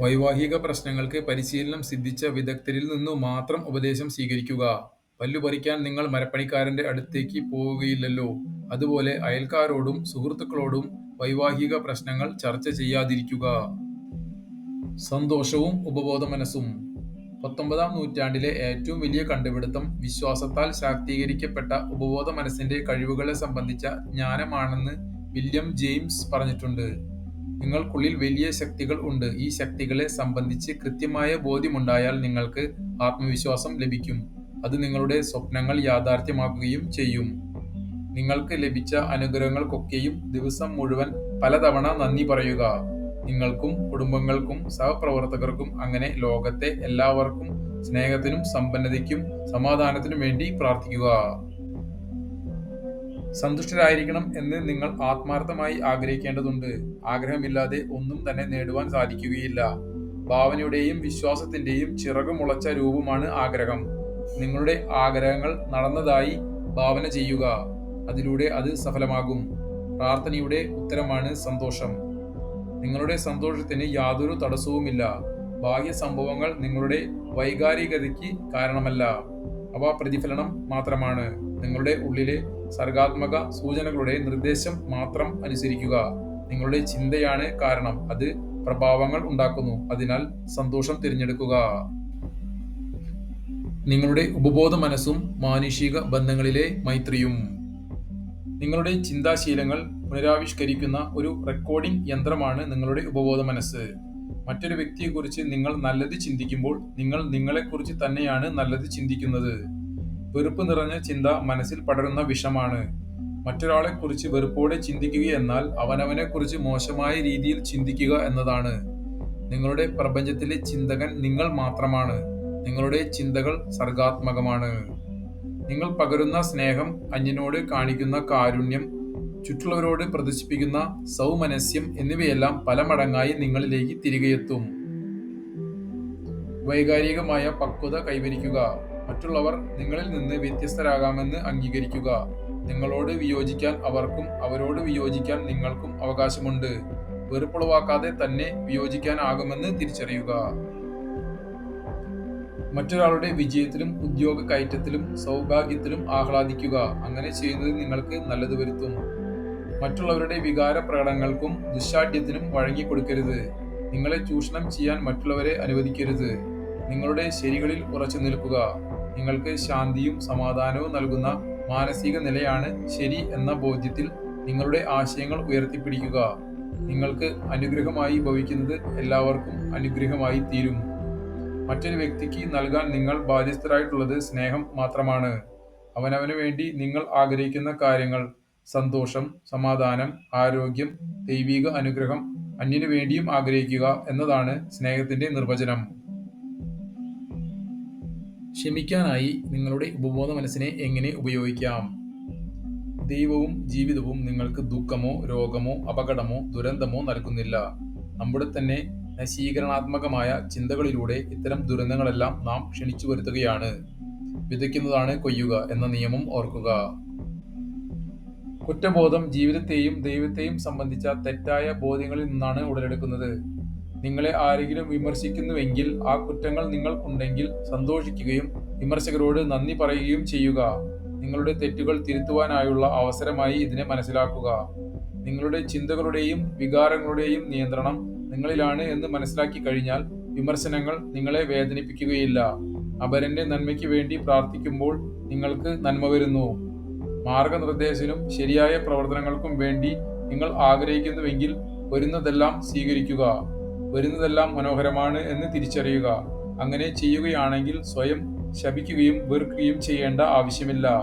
വൈവാഹിക പ്രശ്നങ്ങൾക്ക് പരിശീലനം സിദ്ധിച്ച വിദഗ്ധരിൽ നിന്നു മാത്രം ഉപദേശം സ്വീകരിക്കുക. പല്ലു പറിക്കാൻ നിങ്ങൾ മരപ്പണിക്കാരന്റെ അടുത്തേക്ക് പോവുകയില്ലല്ലോ. അതുപോലെ അയൽക്കാരോടും സുഹൃത്തുക്കളോടും വൈവാഹിക പ്രശ്നങ്ങൾ ചർച്ച ചെയ്യാതിരിക്കുക. സന്തോഷവും ഉപബോധ മനസ്സും. 19-ാം നൂറ്റാണ്ടിലെ ഏറ്റവും വലിയ കണ്ടുപിടുത്തം വിശ്വാസത്താൽ ശാക്തീകരിക്കപ്പെട്ട ഉപബോധ മനസ്സിന്റെ കഴിവുകളെ സംബന്ധിച്ച ജ്ഞാനമാണെന്ന് വില്യം ജെയിംസ് പറഞ്ഞിട്ടുണ്ട്. നിങ്ങൾക്കുള്ളിൽ വലിയ ശക്തികൾ ഉണ്ട്. ഈ ശക്തികളെ സംബന്ധിച്ച് കൃത്യമായ ബോധ്യമുണ്ടായാൽ നിങ്ങൾക്ക് ആത്മവിശ്വാസം ലഭിക്കും. അത് നിങ്ങളുടെ സ്വപ്നങ്ങൾ യാഥാർത്ഥ്യമാക്കുകയും ചെയ്യും. നിങ്ങൾക്ക് ലഭിച്ച അനുഗ്രഹങ്ങൾക്കൊക്കെയും ദിവസം മുഴുവൻ പലതവണ നന്ദി പറയുക. നിങ്ങൾക്കും കുടുംബങ്ങൾക്കും സഹപ്രവർത്തകർക്കും അങ്ങനെ ലോകത്തെ എല്ലാവർക്കും സ്നേഹത്തിനും സമ്പന്നതയ്ക്കും സമാധാനത്തിനും വേണ്ടി പ്രാർത്ഥിക്കുക. സന്തുഷ്ടരായിരിക്കണം എന്ന് നിങ്ങൾ ആത്മാർത്ഥമായി ആഗ്രഹിക്കേണ്ടതുണ്ട്. ആഗ്രഹമില്ലാതെ ഒന്നും തന്നെ നേടുവാൻ സാധിക്കുകയില്ല. ഭാവനയുടെയും വിശ്വാസത്തിന്റെയും ചിറകുമുളച്ച രൂപമാണ് ആഗ്രഹം. നിങ്ങളുടെ ആഗ്രഹങ്ങൾ നടന്നതായി ഭാവന ചെയ്യുക. അതിലൂടെ അത് സഫലമാകും. പ്രാർത്ഥനയുടെ ഉത്തരമാണ് സന്തോഷം. നിങ്ങളുടെ സന്തോഷത്തിന് യാതൊരു തടസ്സവുമില്ല. ബാഹ്യ സംഭവങ്ങൾ നിങ്ങളുടെ വൈകാരികതയ്ക്ക് കാരണമല്ല. അവ പ്രതിഫലനം മാത്രമാണ്. നിങ്ങളുടെ ഉള്ളിലെ സർഗാത്മക സൂചനകളുടെ നിർദ്ദേശം മാത്രം അനുസരിക്കുക. നിങ്ങളുടെ ചിന്തയാണ് കാരണം. അത് പ്രഭാവങ്ങൾ ഉണ്ടാക്കുന്നു. അതിനാൽ സന്തോഷം തിരഞ്ഞെടുക്കുക. നിങ്ങളുടെ ഉപബോധ മനസ്സും മാനുഷിക ബന്ധങ്ങളിലെ മൈത്രിയും. നിങ്ങളുടെ ചിന്താശീലങ്ങൾ പുനരാവിഷ്കരിക്കുന്ന ഒരു റെക്കോർഡിംഗ് യന്ത്രമാണ് നിങ്ങളുടെ ഉപബോധ മനസ്സ്. മറ്റൊരു വ്യക്തിയെക്കുറിച്ച് നിങ്ങൾ നല്ലത് ചിന്തിക്കുമ്പോൾ നിങ്ങൾ നിങ്ങളെക്കുറിച്ച് തന്നെയാണ് നല്ലത് ചിന്തിക്കുന്നത്. വെറുപ്പ് നിറഞ്ഞ ചിന്ത മനസ്സിൽ പടരുന്ന വിഷമാണ്. മറ്റൊരാളെക്കുറിച്ച് വെറുപ്പോടെ ചിന്തിക്കുകയെന്നാൽ അവനവനെക്കുറിച്ച് മോശമായ രീതിയിൽ ചിന്തിക്കുക എന്നതാണ്. നിങ്ങളുടെ പ്രപഞ്ചത്തിലെ ചിന്തകൻ നിങ്ങൾ മാത്രമാണ്. നിങ്ങളുടെ ചിന്തകൾ സർഗാത്മകമാണ്. നിങ്ങൾ പകരുന്ന സ്നേഹം, അന്യനോട് കാണിക്കുന്ന കാരുണ്യം, ചുറ്റുള്ളവരോട് പ്രദർശിപ്പിക്കുന്ന സൗമനസ്യം എന്നിവയെല്ലാം പല മടങ്ങായി നിങ്ങളിലേക്ക് തിരികെയെത്തും. വൈകാരികമായ പക്വത കൈവരിക്കുക. മറ്റുള്ളവർ നിങ്ങളിൽ നിന്ന് വ്യത്യസ്തരാകാമെന്ന് അംഗീകരിക്കുക. നിങ്ങളോട് വിയോജിക്കാൻ അവർക്കും അവരോട് വിയോജിക്കാൻ നിങ്ങൾക്കും അവകാശമുണ്ട്. വെറുപ്പുളവാക്കാതെ തന്നെ വിയോജിക്കാനാകുമെന്ന് തിരിച്ചറിയുക. മറ്റൊരാളുടെ വിജയത്തിലും ഉദ്യോഗ കയറ്റത്തിലും സൗഭാഗ്യത്തിലും ആഹ്ലാദിക്കുക. അങ്ങനെ ചെയ്യുന്നത് നിങ്ങൾക്ക് നല്ലത് വരുത്തും. മറ്റുള്ളവരുടെ വികാര പ്രകടനങ്ങൾക്കും ദുശ്ശാഠ്യത്തിനും വഴങ്ങിക്കൊടുക്കരുത്. നിങ്ങളെ ചൂഷണം ചെയ്യാൻ മറ്റുള്ളവരെ അനുവദിക്കരുത്. നിങ്ങളുടെ ശരികളിൽ ഉറച്ചു നിൽക്കുക. നിങ്ങൾക്ക് ശാന്തിയും സമാധാനവും നൽകുന്ന മാനസിക നിലയാണ് ശരി എന്ന ബോധ്യത്തിൽ നിങ്ങളുടെ ആശയങ്ങൾ ഉയർത്തിപ്പിടിക്കുക. നിങ്ങൾക്ക് അനുഗ്രഹമായി ഭവിക്കുന്നത് എല്ലാവർക്കും അനുഗ്രഹമായി തീരും. മറ്റൊരു വ്യക്തിക്ക് നൽകാൻ നിങ്ങൾ ബാധ്യസ്ഥരായിട്ടുള്ളത് സ്നേഹം മാത്രമാണ്. അവനവന് വേണ്ടി നിങ്ങൾ ആഗ്രഹിക്കുന്ന കാര്യങ്ങൾ, സന്തോഷം, സമാധാനം, ആരോഗ്യം, ദൈവിക അനുഗ്രഹം അന്യനു വേണ്ടിയും ആഗ്രഹിക്കുക എന്നതാണ് സ്നേഹത്തിന്റെ നിർവചനം. ക്ഷമിക്കാനായി നിങ്ങളുടെ ഉപബോധ മനസ്സിനെ എങ്ങനെ ഉപയോഗിക്കാം? ദൈവവും ജീവിതവും നിങ്ങൾക്ക് ദുഃഖമോ രോഗമോ അപകടമോ ദുരന്തമോ നൽകുന്നില്ല. നമ്മുടെ തന്നെ നശീകരണാത്മകമായ ചിന്തകളിലൂടെ ഇത്തരം ദുരന്തങ്ങളെല്ലാം നാം ക്ഷണിച്ചു വരുത്തുകയാണ്. വിതയ്ക്കുന്നതാണ് കൊയ്യുക എന്ന നിയമം ഓർക്കുക. കുറ്റബോധം ജീവിതത്തെയും ദൈവത്തെയും സംബന്ധിച്ച തെറ്റായ ബോധ്യങ്ങളിൽ നിന്നാണ് ഉടലെടുക്കുന്നത്. നിങ്ങളെ ആരെങ്കിലും വിമർശിക്കുന്നുവെങ്കിൽ ആ കുറ്റങ്ങൾ നിങ്ങൾക്കുണ്ടെങ്കിൽ സന്തോഷിക്കുകയും വിമർശകരോട് നന്ദി പറയുകയും ചെയ്യുക. നിങ്ങളുടെ തെറ്റുകൾ തിരുത്തുവാനായുള്ള അവസരമായി ഇതിനെ മനസ്സിലാക്കുക. നിങ്ങളുടെ ചിന്തകളുടെയും വികാരങ്ങളുടെയും നിയന്ത്രണം നിങ്ങളിലാണ് എന്ന് മനസ്സിലാക്കി കഴിഞ്ഞാൽ വിമർശനങ്ങൾ നിങ്ങളെ വേദനിപ്പിക്കുകയില്ല. അപരന്റെ നന്മയ്ക്ക് വേണ്ടി പ്രാർത്ഥിക്കുമ്പോൾ നിങ്ങൾക്ക് നന്മ വരുന്നു. മാർഗനിർദ്ദേശനും ശരിയായ പ്രവർത്തനങ്ങൾക്കും വേണ്ടി നിങ്ങൾ ആഗ്രഹിക്കുന്നുവെങ്കിൽ വരുന്നതെല്ലാം സ്വീകരിക്കുക. വരുന്നതെല്ലാം മനോഹരമാണ് എന്ന് തിരിച്ചറിയുക. അങ്ങനെ ചെയ്യുകയാണെങ്കിൽ സ്വയം ശപിക്കുകയും വെറുക്കുകയും ചെയ്യേണ്ട ആവശ്യമില്ല.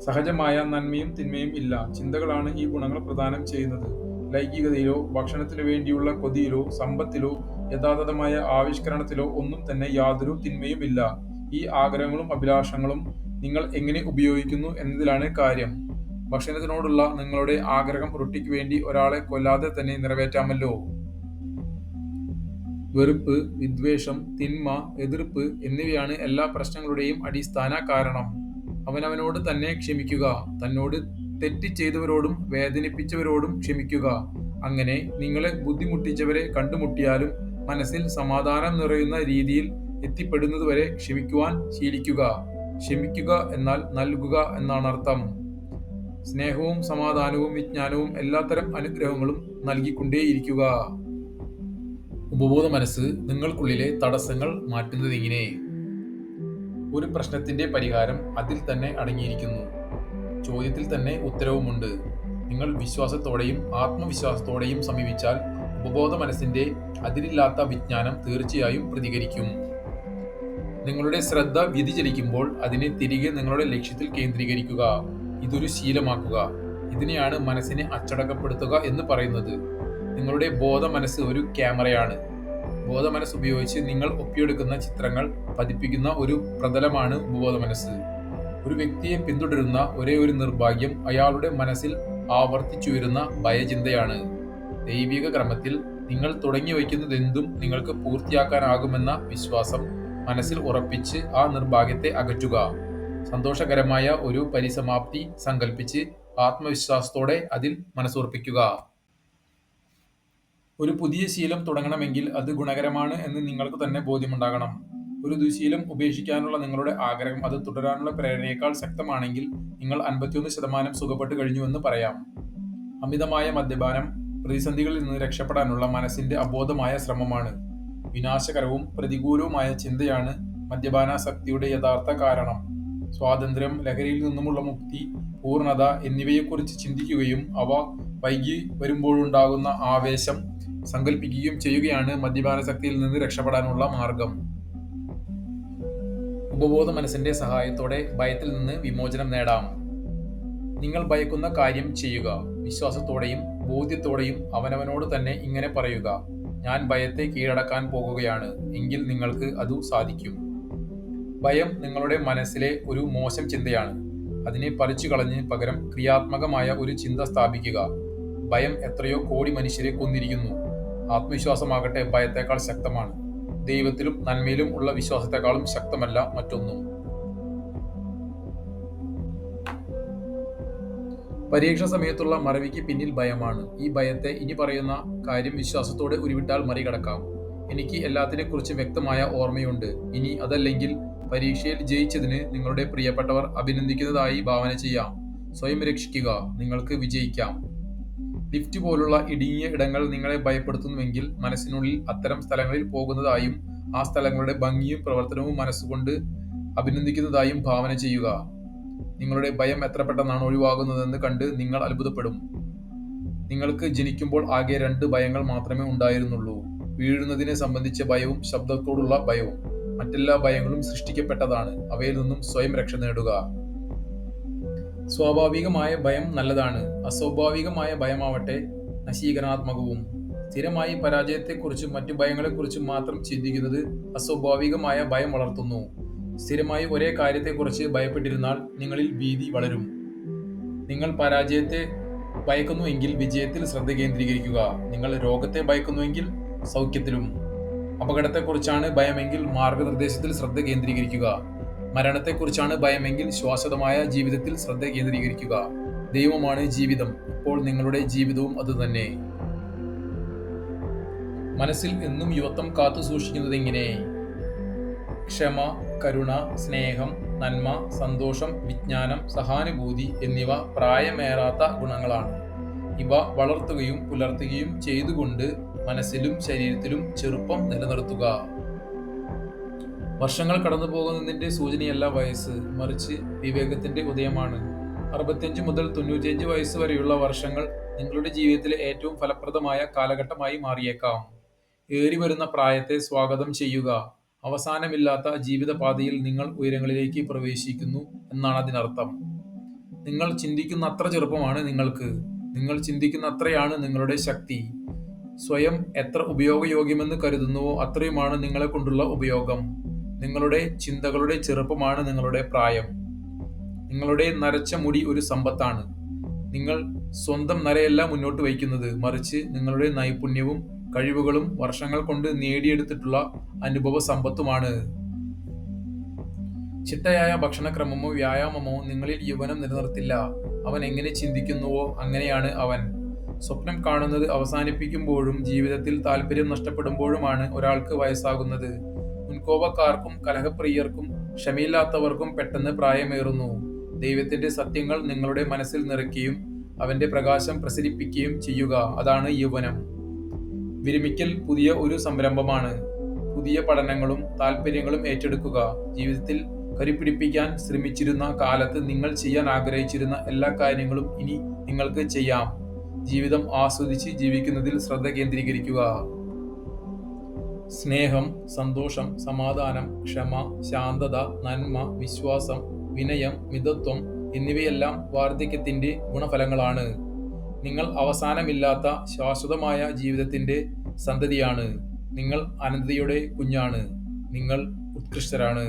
സഹജമായ നന്മയും തിന്മയും ഇല്ല. ചിന്തകളാണ് ഈ ഗുണങ്ങൾ പ്രദാനം ചെയ്യുന്നത്. ലൈംഗികതയിലോ ഭക്ഷണത്തിനു വേണ്ടിയുള്ള കൊതിയിലോ സമ്പത്തിലോ യഥാർത്ഥമായ ആവിഷ്കരണത്തിലോ ഒന്നും തന്നെ യാതൊരു തിന്മയും ഇല്ല. ഈ ആഗ്രഹങ്ങളും അഭിലാഷങ്ങളും നിങ്ങൾ എങ്ങനെ ഉപയോഗിക്കുന്നു എന്നതിലാണ് കാര്യം. ഭക്ഷണത്തിനോടുള്ള നിങ്ങളുടെ ആഗ്രഹം റൊട്ടിക്ക് വേണ്ടി ഒരാളെ കൊല്ലാതെ തന്നെ നിറവേറ്റാമല്ലോ. വെറുപ്പ്, വിദ്വേഷം, തിന്മ, എതിർപ്പ് എന്നിവയാണ് എല്ലാ പ്രശ്നങ്ങളുടെയും അടിസ്ഥാന കാരണം. അവനവനോട് തന്നെ ക്ഷമിക്കുക. തന്നോട് തെറ്റ് ചെയ്തവരോടും വേദനിപ്പിച്ചവരോടും ക്ഷമിക്കുക. അങ്ങനെ നിങ്ങളെ ബുദ്ധിമുട്ടിച്ചവരെ കണ്ടുമുട്ടിയാലും മനസ്സിൽ സമാധാനം നിറയുന്ന രീതിയിൽ എത്തിപ്പെടുന്നതുവരെ ക്ഷമിക്കുവാൻ ശീലിക്കുക. ക്ഷമിക്കുക എന്നാൽ നൽകുക എന്നാണ് അർത്ഥം. സ്നേഹവും സമാധാനവും വിജ്ഞാനവും എല്ലാത്തരം അനുഗ്രഹങ്ങളും നൽകിക്കൊണ്ടേയിരിക്കുക. ഉപബോധ മനസ്സ് നിങ്ങൾക്കുള്ളിലെ തടസ്സങ്ങൾ മാറ്റുന്നതെങ്ങനെ? ഒരു പ്രശ്നത്തിന്റെ പരിഹാരം അതിൽ തന്നെ അടങ്ങിയിരിക്കുന്നു. ചോദ്യത്തിൽ തന്നെ ഉത്തരവുമുണ്ട്. നിങ്ങൾ വിശ്വാസത്തോടെയും ആത്മവിശ്വാസത്തോടെയും സമീപിച്ചാൽ ഉപബോധ മനസ്സിന്റെ അതിരില്ലാത്ത വിജ്ഞാനം തീർച്ചയായും പ്രതികരിക്കും. നിങ്ങളുടെ ശ്രദ്ധ വ്യതിചലിക്കുമ്പോൾ അതിനെ തിരികെ നിങ്ങളുടെ ലക്ഷ്യത്തിൽ കേന്ദ്രീകരിക്കുക. ഇതൊരു ശീലമാക്കുക. ഇതിനെയാണ് മനസ്സിനെ അച്ചടക്കപ്പെടുത്തുക എന്ന് പറയുന്നത്. നിങ്ങളുടെ ബോധ മനസ്സ് ഒരു ക്യാമറയാണ്. ബോധ മനസ്സ് ഉപയോഗിച്ച് നിങ്ങൾ ഒപ്പിയെടുക്കുന്ന ചിത്രങ്ങൾ പതിപ്പിക്കുന്ന ഒരു പ്രതലമാണ് ഉപബോധ മനസ്സ്. ഒരു വ്യക്തിയെ പിന്തുടരുന്ന ഒരേ ഒരു നിർഭാഗ്യം അയാളുടെ മനസ്സിൽ ആവർത്തിച്ചുവരുന്ന ഭയചിന്തയാണ്. ദൈവിക ക്രമത്തിൽ നിങ്ങൾ തുടങ്ങി വയ്ക്കുന്നതെന്തും നിങ്ങൾക്ക് പൂർത്തിയാക്കാനാകുമെന്ന വിശ്വാസം മനസ്സിൽ ഉറപ്പിച്ച് ആ നിർഭാഗ്യത്തെ അകറ്റുക. സന്തോഷകരമായ ഒരു പരിസമാപ്തി സങ്കല്പിച്ച് ആത്മവിശ്വാസത്തോടെ അതിൽ മനസ്സുറപ്പിക്കുക. ഒരു പുതിയ ശീലം തുടങ്ങണമെങ്കിൽ അത് ഗുണകരമാണ് എന്ന് നിങ്ങൾക്ക് തന്നെ ബോധ്യമുണ്ടാകണം. ഒരു ദുശീലം ഉപേക്ഷിക്കാനുള്ള നിങ്ങളുടെ ആഗ്രഹം അത് തുടരാനുള്ള പ്രേരണയേക്കാൾ ശക്തമാണെങ്കിൽ നിങ്ങൾ 51% സുഖപ്പെട്ടു കഴിഞ്ഞുവെന്ന് പറയാം. അമിതമായ മദ്യപാനം പ്രതിസന്ധികളിൽ നിന്ന് രക്ഷപ്പെടാനുള്ള മനസ്സിന്റെ അബോധമായ ശ്രമമാണ്. വിനാശകരവും പ്രതികൂലവുമായ ചിന്തയാണ് മദ്യപാനാസക്തിയുടെ യഥാർത്ഥ കാരണം. സ്വാതന്ത്ര്യം, ലഹരിയിൽ നിന്നുമുള്ള മുക്തി, പൂർണ്ണത എന്നിവയെക്കുറിച്ച് ചിന്തിക്കുകയും അവ വൈകി വരുമ്പോഴുണ്ടാകുന്ന ആവേശം സങ്കല്പിക്കുകയും ചെയ്യുകയാണ് മദ്യപാനാസക്തിയിൽ നിന്ന് രക്ഷപ്പെടാനുള്ള മാർഗം. ഉപബോധ മനസ്സിന്റെ സഹായത്തോടെ ഭയത്തിൽ നിന്ന് വിമോചനം നേടാം. നിങ്ങൾ ഭയക്കുന്ന കാര്യം ചെയ്യുക. വിശ്വാസത്തോടെയും ബോധ്യത്തോടെയും അവനവനോട് തന്നെ ഇങ്ങനെ പറയുക: ഞാൻ ഭയത്തെ കീഴടക്കാൻ പോകുകയാണ്. എങ്കിൽ നിങ്ങൾക്ക് അത് സാധിക്കും. ഭയം നിങ്ങളുടെ മനസ്സിലെ ഒരു മോശം ചിന്തയാണ്. അതിനെ പറിച്ചു കളഞ്ഞ് പകരം ക്രിയാത്മകമായ ഒരു ചിന്ത സ്ഥാപിക്കുക. ഭയം എത്രയോ കോടി മനുഷ്യരെ കൊന്നിരിക്കുന്നു. ആത്മവിശ്വാസമാകട്ടെ ഭയത്തേക്കാൾ ശക്തമാണ്. ദൈവത്തിലും നന്മയിലും ഉള്ള വിശ്വാസത്തെക്കാളും ശക്തമല്ല മറ്റൊന്നും. പരീക്ഷ സമയത്തുള്ള മറവിക്ക് പിന്നിൽ ഭയമാണ്. ഈ ഭയത്തെ ഇനി പറയുന്ന കാര്യം വിശ്വാസത്തോടെ ഉരുവിട്ടാൽ മറികടക്കാം. എനിക്ക് എല്ലാത്തിനെക്കുറിച്ചും വ്യക്തമായ ഓർമ്മയുണ്ട്. ഇനി അതല്ലെങ്കിൽ പരീക്ഷയിൽ ജയിച്ചതിന് നിങ്ങളുടെ പ്രിയപ്പെട്ടവർ അഭിനന്ദിക്കുന്നതായി ഭാവന ചെയ്യാം. സ്വയം രക്ഷിക്കുക. നിങ്ങൾക്ക് വിജയിക്കാം. ലിഫ്റ്റ് പോലുള്ള ഇടുങ്ങിയ ഇടങ്ങൾ നിങ്ങളെ ഭയപ്പെടുത്തുന്നുവെങ്കിൽ മനസ്സിനുള്ളിൽ അത്തരം സ്ഥലങ്ങളിൽ പോകുന്നതായും ആ സ്ഥലങ്ങളുടെ ഭംഗിയും പ്രവർത്തനവും മനസ്സുകൊണ്ട് അഭിനന്ദിക്കുന്നതായും ഭാവന ചെയ്യുക. നിങ്ങളുടെ ഭയം എത്ര പെട്ടെന്നാണ് ഒഴിവാകുന്നതെന്ന് കണ്ട് നിങ്ങൾ അത്ഭുതപ്പെടും. നിങ്ങൾക്ക് ജനിക്കുമ്പോൾ ആകെ 2 ഭയങ്ങൾ മാത്രമേ ഉണ്ടായിരുന്നുള്ളൂ: വീഴുന്നതിനെ സംബന്ധിച്ച ഭയവും ശബ്ദത്തോടുള്ള ഭയവും. മറ്റെല്ലാ ഭയങ്ങളും സൃഷ്ടിക്കപ്പെട്ടതാണ്. അവയിൽ നിന്നും സ്വയം രക്ഷ നേടുക. സ്വാഭാവികമായ ഭയം നല്ലതാണ്. അസ്വാഭാവികമായ ഭയമാവട്ടെ നശീകരണാത്മകവും. സ്ഥിരമായി പരാജയത്തെക്കുറിച്ചും മറ്റു ഭയങ്ങളെക്കുറിച്ചും മാത്രം ചിന്തിക്കുന്നത് അസ്വാഭാവികമായ ഭയം വളർത്തുന്നു. സ്ഥിരമായി ഒരേ കാര്യത്തെക്കുറിച്ച് ഭയപ്പെട്ടിരുന്നാൽ നിങ്ങളിൽ ഭീതി വളരും. നിങ്ങൾ പരാജയത്തെ ഭയക്കുന്നുവെങ്കിൽ വിജയത്തിൽ ശ്രദ്ധ കേന്ദ്രീകരിക്കുക. നിങ്ങൾ രോഗത്തെ ഭയക്കുന്നുവെങ്കിൽ സൗഖ്യത്തിലും. അപകടത്തെക്കുറിച്ചാണ് ഭയമെങ്കിൽ മാർഗനിർദ്ദേശത്തിൽ ശ്രദ്ധ കേന്ദ്രീകരിക്കുക. മരണത്തെക്കുറിച്ചാണ് ഭയമെങ്കിൽ ശാശ്വതമായ ജീവിതത്തിൽ ശ്രദ്ധ കേന്ദ്രീകരിക്കുക. ദൈവമാണ് ജീവിതം. ഇപ്പോൾ നിങ്ങളുടെ ജീവിതവും അതുതന്നെ. മനസ്സിൽ എന്നും യുവത്വം കാത്തു സൂക്ഷിക്കുന്നതെങ്ങനെ? ക്ഷമ, കരുണ, സ്നേഹം, നന്മ, സന്തോഷം, വിജ്ഞാനം, സഹാനുഭൂതി എന്നിവ പ്രായമേറാത്ത ഗുണങ്ങളാണ്. ഇവ വളർത്തുകയും പുലർത്തുകയും ചെയ്തുകൊണ്ട് മനസ്സിലും ശരീരത്തിലും ചെറുപ്പം നിലനിർത്തുക. വർഷങ്ങൾ കടന്നു പോകുന്നതിന്റെ സൂചനയല്ല വയസ്സ്, മറിച്ച് വിവേകത്തിന്റെ ഉദയമാണ്. 65 മുതൽ 95 വയസ്സ് വരെയുള്ള വർഷങ്ങൾ നിങ്ങളുടെ ജീവിതത്തിലെ ഏറ്റവും ഫലപ്രദമായ കാലഘട്ടമായി മാറിയേക്കാം. ഏറിവരുന്ന പ്രായത്തെ സ്വാഗതം ചെയ്യുക. അവസാനമില്ലാത്ത ജീവിതപാതയിൽ നിങ്ങൾ ഉയരങ്ങളിലേക്ക് പ്രവേശിക്കുന്നു എന്നാണ് അതിനർത്ഥം. നിങ്ങൾ ചിന്തിക്കുന്നത്ര ചെറുപ്പമാണ് നിങ്ങൾക്ക്. നിങ്ങൾ ചിന്തിക്കുന്നത്രയാണ് നിങ്ങളുടെ ശക്തി. സ്വയം എത്ര ഉപയോഗയോഗ്യമെന്ന് കരുതുന്നുവോ അത്രയുമാണ് നിങ്ങളെ കൊണ്ടുള്ള ഉപയോഗം. നിങ്ങളുടെ ചിന്തകളുടെ ചെറുപ്പമാണ് നിങ്ങളുടെ പ്രായം. നിങ്ങളുടെ നരച്ച മുടി ഒരു സമ്പത്താണ്. നിങ്ങൾ സ്വന്തം നരയല്ല മുന്നോട്ട് വയ്ക്കുന്നത്, മറിച്ച് നിങ്ങളുടെ നൈപുണ്യവും കഴിവുകളും വർഷങ്ങൾ കൊണ്ട് നേടിയെടുത്തിട്ടുള്ള അനുഭവ സമ്പത്തുമാണ്. ചിട്ടയായ ഭക്ഷണക്രമമോ വ്യായാമമോ നിങ്ങളിൽ യൗവനം നിലനിർത്തില്ല. അവൻ എങ്ങനെ ചിന്തിക്കുന്നുവോ അങ്ങനെയാണ് അവൻ. സ്വപ്നം കാണുന്നത് അവസാനിപ്പിക്കുമ്പോഴും ജീവിതത്തിൽ താല്പര്യം നഷ്ടപ്പെടുമ്പോഴുമാണ് ഒരാൾക്ക് വയസ്സാകുന്നത്. മുൻകോപക്കാർക്കും കലഹപ്രിയർക്കും ക്ഷമയില്ലാത്തവർക്കും പെട്ടെന്ന് പ്രായമേറുന്നു. ദൈവത്തിന്റെ സത്യങ്ങൾ നിങ്ങളുടെ മനസ്സിൽ നിറയ്ക്കുകയും അവന്റെ പ്രകാശം പ്രസരിപ്പിക്കുകയും ചെയ്യുക. അതാണ് യൗവനം. വിരമിക്കൽ പുതിയ ഒരു സംരംഭമാണ്. പുതിയ പഠനങ്ങളും താല്പര്യങ്ങളും ഏറ്റെടുക്കുക. ജീവിതത്തിൽ കരുപിടിപ്പിക്കാൻ ശ്രമിച്ചിരുന്ന കാലത്ത് നിങ്ങൾ ചെയ്യാൻ ആഗ്രഹിച്ചിരുന്ന എല്ലാ കാര്യങ്ങളും ഇനി നിങ്ങൾക്ക് ചെയ്യാം. ജീവിതം ആസ്വദിച്ച് ജീവിക്കുന്നതിൽ ശ്രദ്ധ കേന്ദ്രീകരിക്കുക. സ്നേഹം, സന്തോഷം, സമാധാനം, ക്ഷമ, ശാന്തത, നന്മ, വിശ്വാസം, വിനയം, മിതത്വം എന്നിവയെല്ലാം വാർദ്ധക്യത്തിന്റെ ഗുണഫലങ്ങളാണ്. നിങ്ങൾ അവസാനമില്ലാത്ത ശാശ്വതമായ ജീവിതത്തിന്റെ സന്തതിയാണ്. നിങ്ങൾ അനന്തതയുടെ കുഞ്ഞാണ്. നിങ്ങൾ ഉത്കൃഷ്ടരാണ്.